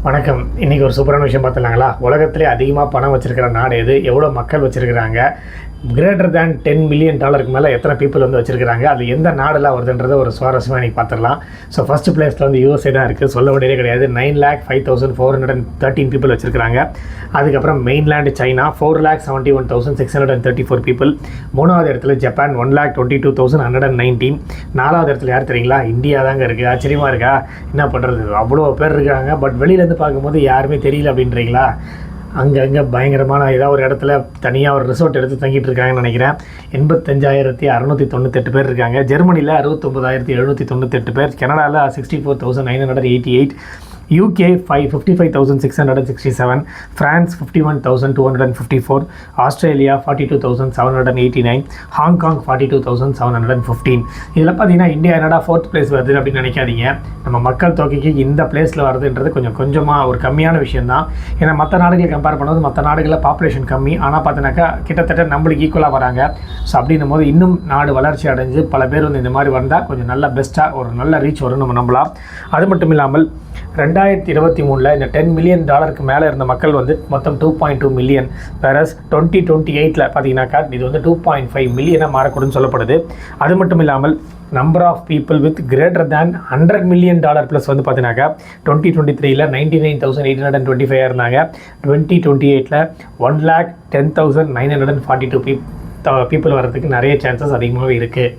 வணக்கம். இன்றைக்கி ஒரு சூப்பரான விஷயம் பார்த்துலாங்களா? உலகத்திலே அதிகமாக பணம் வச்சுருக்கிற நாடு எது, எவ்வளோ மக்கள் வச்சுருக்கிறாங்க, கிரேட்டர் தேன் $10 மில்லியன் மேலே எத்தனை பீப்புள் வந்து வச்சுருக்கிறாங்க, அது எந்த நாடெலாம் வருதுன்றதை ஒரு சுவாரஸ்யமாக இன்றைக்கி பார்த்துடலாம். ஸோ ஃபஸ்ட்டு பிளேஸில் வந்து USA தான் இருக்குது, சொல்ல வேண்டியதே கிடையாது. 9,05,413 பீப்புள் வச்சுருக்கிறாங்க. அதுக்கப்புறம் மெயின்லேண்டு சைனா 4,71,634 பீப்புள். மூணாவது இடத்துல ஜப்பான் 1,22,119. நாலாவது இடத்துல யார் தெரியுங்களா? இந்தியா தாங்க இருக்குது. ஆச்சரியமாக இருக்கா? என்ன பண்ணுறது, அவ்வளோ பேர் இருக்காங்க. பட் வெளியிலேருந்து பார்க்கும்போது யாருமே தெரியல அப்படின்றீங்களா? அங்கங்கே பயங்கரமான ஏதாவது ஒரு இடத்துல தனியாக ஒரு ரிசோர்ட் எடுத்து தங்கிட்டு இருக்காங்கன்னு நினைக்கிறேன். 85,698 பேர் இருக்காங்க. ஜெர்மனியில் 69,798 பேர். கனடாவில் 64,988. UK 55,667. France 51,254. ஆஸ்திரேலியா 42,789. ஹாங்காங் 42,715. இதில் பார்த்தீங்கன்னா இந்தியா என்னடா 4th பிளேஸ் வருது அப்படின்னு நினைக்காதீங்க. நம்ம மக்கள் தொகைக்கு இந்த பிளேஸில் வருதுன்றது கொஞ்சமாக ஒரு கம்மியான விஷயந்தான். ஏன்னா மற்ற நாடுகளை கம்பேர் பண்ணும்போது மற்ற நாடுகளில் பாப்புலேஷன் கம்மி, ஆனால் பார்த்தீங்கன்னாக்கா கிட்டத்தட்ட நம்மளுக்கு ஈக்குவலாக வராங்க. ஸோ அப்படின்னும் போது இன்னும் நாடு வளர்ச்சி அடைஞ்சு பல பேர் வந்து இந்த மாதிரி வந்தால் கொஞ்சம் நல்ல பெஸ்ட்டாக ஒரு நல்ல ரீச் வரும் நம்ம நம்பலாம். அது மட்டும் இல்லாமல் 2023 இந்த $10 மில்லியன் மேலே இருந்த மக்கள் வந்து மொத்தம் 2.2 மில்லியன். வேறஸ் 2028 பார்த்தீங்கன்னாக்கா இது வந்து 2.5 மில்லியனாக மாறக்கூடுன்னு சொல்லப்படுது. அது மட்டும் இல்லாமல் number of people with greater than $100 million plus வந்து பார்த்தீங்கன்னாக்கா 2023 99,825 இருந்தாங்க. 2028 1,10,942 பீப்புள் வர்றதுக்கு நிறைய சான்சஸ் அதிகமாகவே இருக்குது.